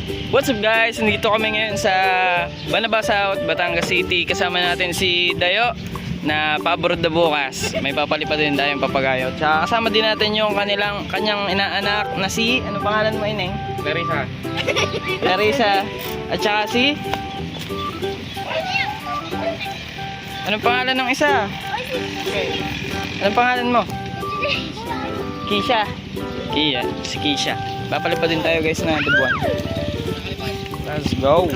What's up guys? Nandito kami ngayon sa Banaba South, Batangas City. Kasama natin si Dayo na pa-abroad na bukas. May papalipad din tayong papagayo. Tsaka kasama din natin yung kanyang inaanak na si, ano pangalan mo ineng? Clarissa. At saka si? Anong pangalan ng isa? Anong pangalan mo? Kisha. Si Kisha. Papalipad din tayo guys na dubuan. Let's go.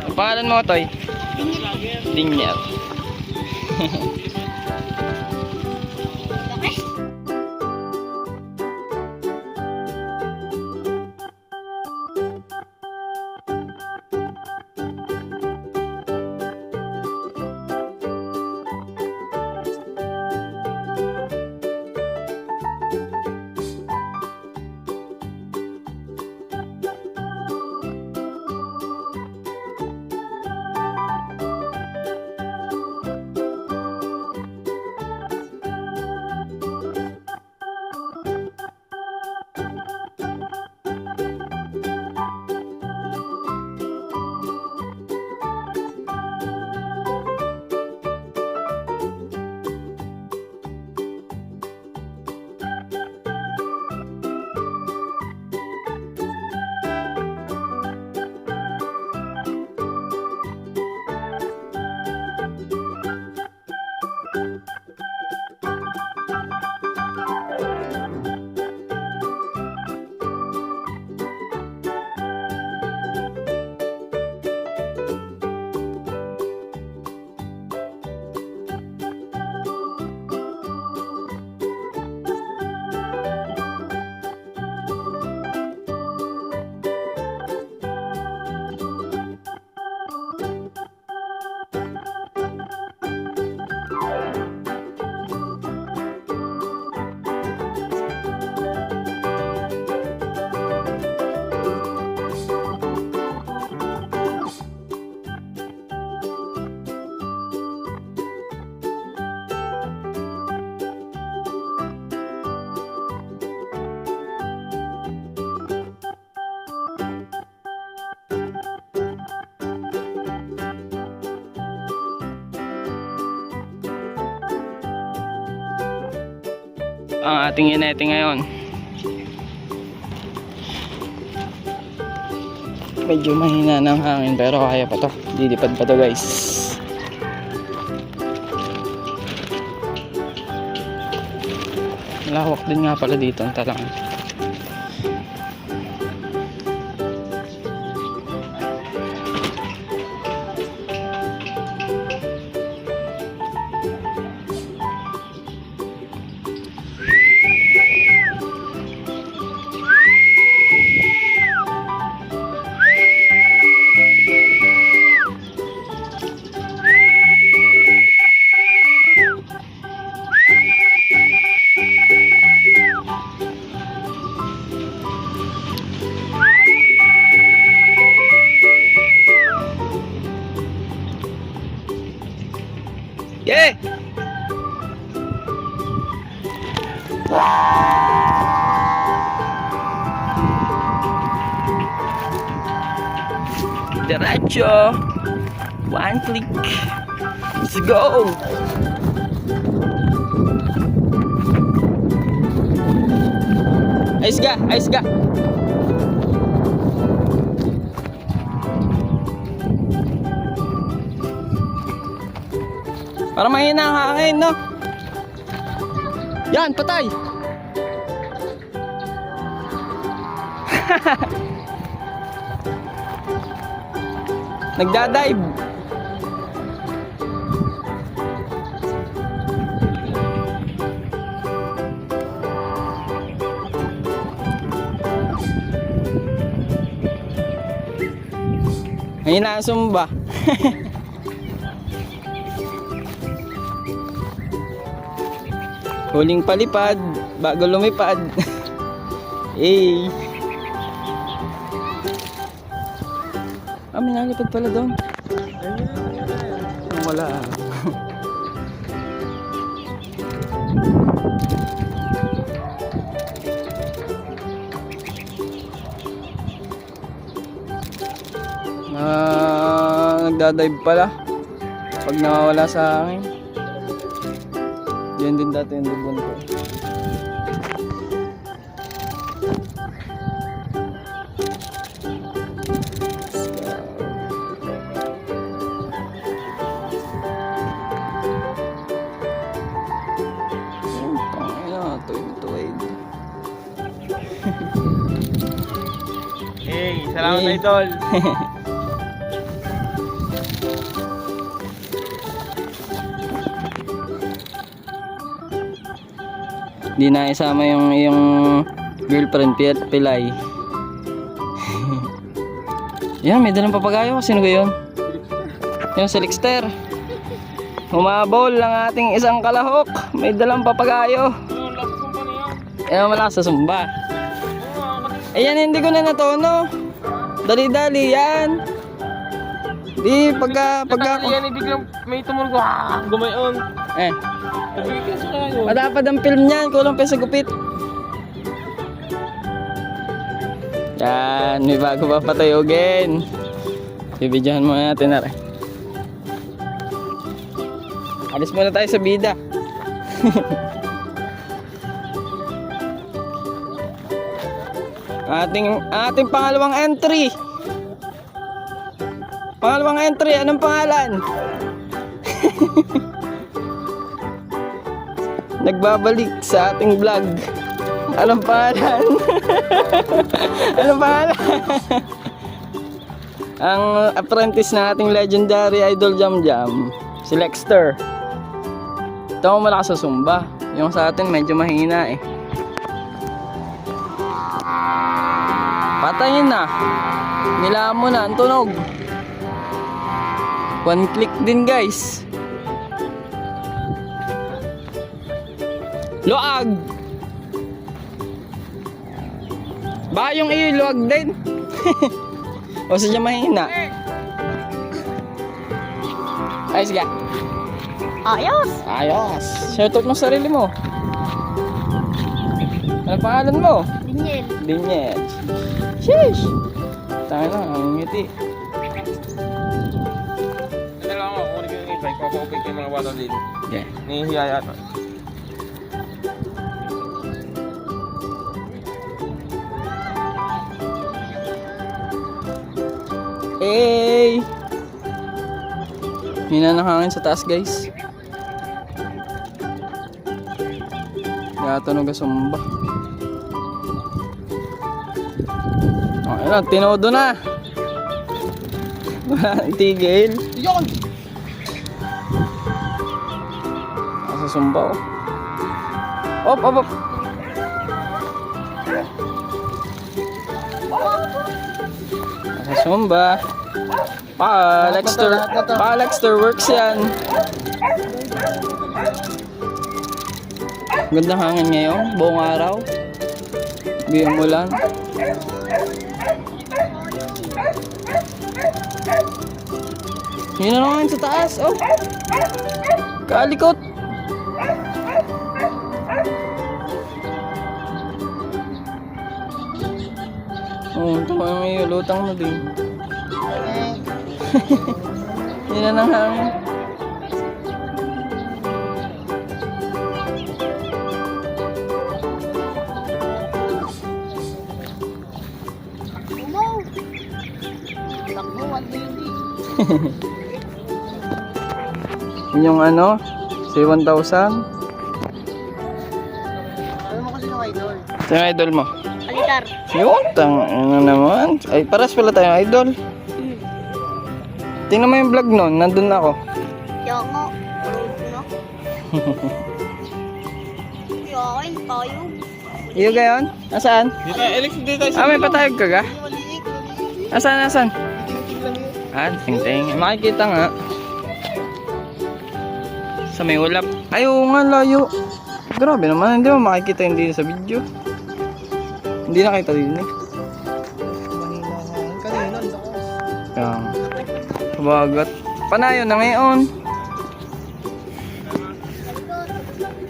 Ang pangalan mo, Toy? Dingel. Ang ating inete ngayon. Medyo mahina ng hangin pero kaya pa to. Lilipad pa to guys. Malawak din nga pala dito ang talang. Yeah. Diretso. One click. Let's go. Ayos ga. Para mahina ang hangin, no? Yan, patay! Nagdadive! Mahina ang sumba. Huling palipad bago lumipad. Eh. May nalipad pala doon. Wala. Nagdadive pala. Pag nawawala sa akin. Yan din dati yung dibon ko. Hey, salamat idol. Hindi na isama yung girlfriend Pilay. Yan, may dalang papagayo. Sino ba yun? Yung si Lexter. Humabol ang ating isang kalahok. May dalang papagayo. Yan, malakas sa sumba. Ayan, hindi ko na natuno. Dali-dali yan. Di, pagka Yan, biglang may tumulog. Gumayon. Eh, Nabigyan sa kayo. matapad ang film niyan. Kulang pa sa gupit. Yan, may bago pa patayogin. Bibidyohan muna natin na rin. Alis muna tayo sa bida. ating pangalawang entry. Pangalawang entry, anong pangalan? Nagbabalik sa ating vlog. Anong pangalan? Anong pangalan? Ang apprentice na ating legendary idol Jam Jam, si Lexter. Ito ang malakas sa sumba. Yung sa atin medyo mahina eh. Patayin na. Nilaan mo na ang tunog. One click din guys. Luag. Ba yung iyo luag din. O sadya mahina. Ayos ka. Ayos! Ayos. Shoutout mo sarili mo. Ano pangalan mo? Daniel. Daniel. Sheesh. Tayo na, ang ngiti. Ito lang ako, kung yung e-bike, papapig yung mga bata din. Yeah. Nahihiya yata. Hey! Hina ng hangin sa taas guys. Yata nagasumba. Okay na, tinodo na. Wala nang tigil. Yun! Nasa sumba oh. Op, op, op. Nasa sumba. Lexter works yan. Ganda hangin ngayon, buong araw. Biyong ulan. Yun na naman sa taas, oh. Kalikot. Oh, ito may lutang na din. Yun na ng hangin. Umaw! Takbuhan din. Yun yung ano, C1000. Alam mo kasi yung idol. Ito yung idol mo. Alitar. Yun, ano naman. Ay, paras pala tayong idol. Tingnan mo yung vlog nun, nandun ako. Kaya nga. No? Kaya akin, tayo. Iyo gayon? Nasaan? Dito, Alex, dito tayo Ah, may patayog ka ga? Maliit. Nasaan? Ah, ting-ting. Makikita nga. Sa may ulap. Ay, oo nga, layo. Grabe naman, hindi mo makikita yung dito sa video. Hindi nakita din eh. Yan. Kabagat. Panayon na ngayon.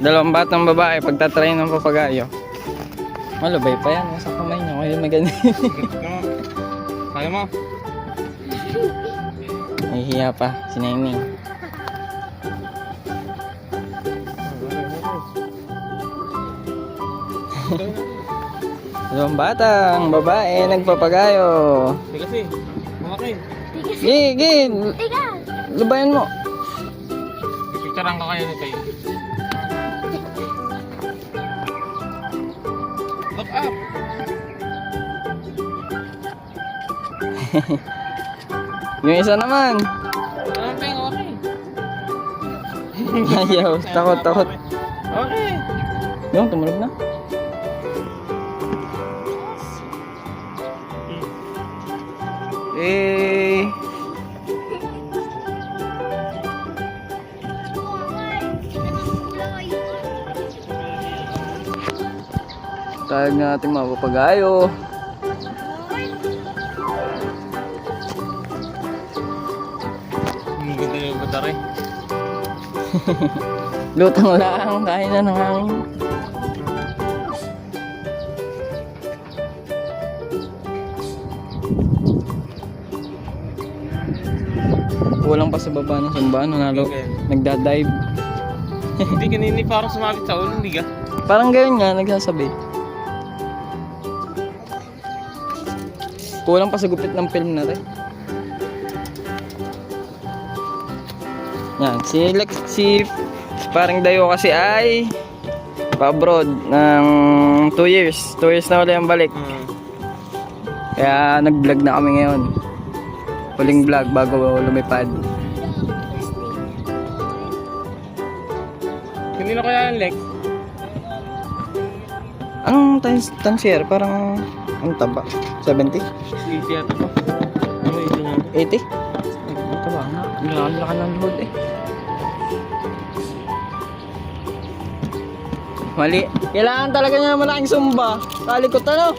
Dalawang batang babae pagtatry ng papagayo. Malubay pa yan. Nasa kamay niya. Kaya may ganyan. Kaya mo? Nahihiya pa si Neng. Dalawang batang babae nagpapagayo. Hindi kasi. Kumakin. Gigin! Ikaw! Lubayan mo. Picturean ka kayo kayo. Look up. Yung isa naman. Ano pa yung okay? Ayaw, takot. Okay. Yung, tumunog na. Eh, tayag na ating mapapagayo. Ang ganda yung batari. Lutang lang, kaya na ng hangin. Kulang pa sa baba ng sumba, nalo. Okay. Nagdadive. Hindi kanini parang sumabit sa ulo, hindi ka? Parang gayon nga, nagsasabi. Kulang pa sa gupit ng film natin. Yan, si parang Dayo kasi ay pa-abroad ng 2 years. 2 years na wala yung balik. Kaya nag-vlog na kami ngayon. Huling vlog bago lumipad. Kanino kaya yung Lex? Anong tansier? Parang ang taba? 70? 80 yata to. Ano ito nga? 80? Ito ba? Nilaka ng load eh. Mali. Kailangan talaga niya malaking sumba. Talikot ano?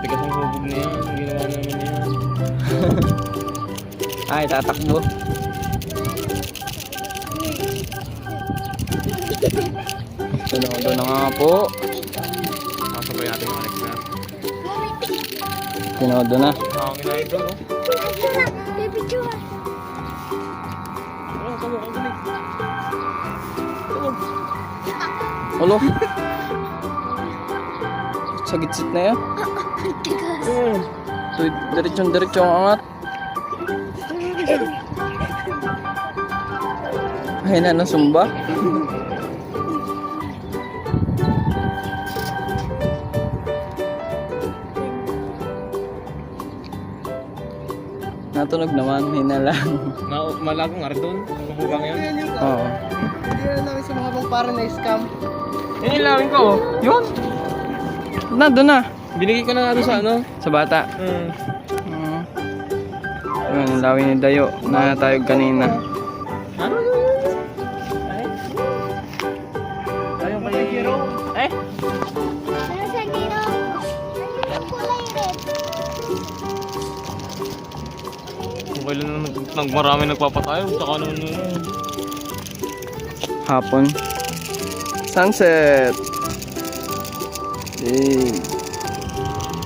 Tigas ang hubog na yan. Ginawa namin yan. Ay, tatakbo. Tunodo na nga po. Kasabay natin yung Alex na. Tinodo na. Nakakangin na ito. Oh, tamo, ang galing. Ulo. Sa gitsit na yan. Diretsyong ang angat. Ay na, nasumba. Natunog naman, hina lang. Malagong ardon. Mahubang yun. Oo. Hindi na namin sa mga bang para na-scam. Yan yung lawin ko. Oh. Yun. Nandun na. Binigay ko na nga doon sa ano. Sa bata. Hmm. Yun, ang lawi ni Dayo na tayog kanina. Ano? Ayaw kayo hero. Eh? Nasa dito. Ay, kulay red. Kung kailan naman marami nagpapatayo. Tsaka naman yun. Hapon. Sunset. Yun,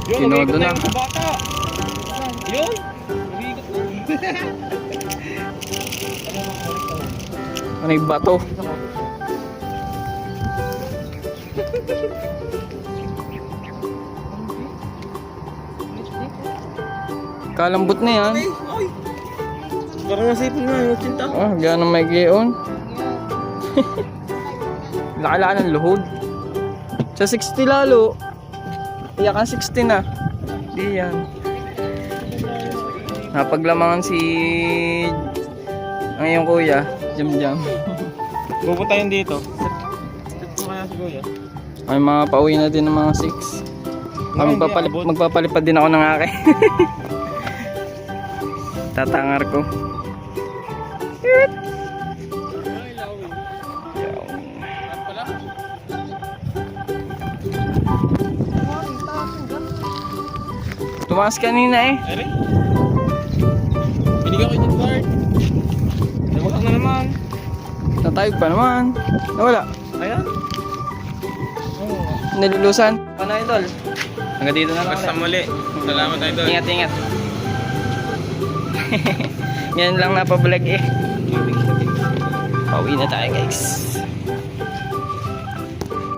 Tinodo umiikot na. na yung bata. Yun. Umiikot na. Ano yung bato? Kalambot na yan. Parang nasipin na yung tinta. Ah, gano'n may gayon. Laka-laka ng luhod. Sa 60 lalo. Iyakan 60 na. Di yan. Napaglamangan si ang iyong kuya. Jam. Pupunta yun dito. Step ko kaya si Kuya. May mga pauwi na din ng mga 6. Magpapalipad din ako ng akin. Tatangar ko. Ay, lawin. At pala. Tumakas kanina eh. Ere? Binigyan ko yung guard. Nawagak na naman. Natayog pa naman. Nawala. Ayan. Nilulusan. Ano idol? Hanggang dito na lang. Basta ulit. muli. Salamat tayo doon. Ingat. Ngayon lang napablog eh. Pauwi na tayo guys.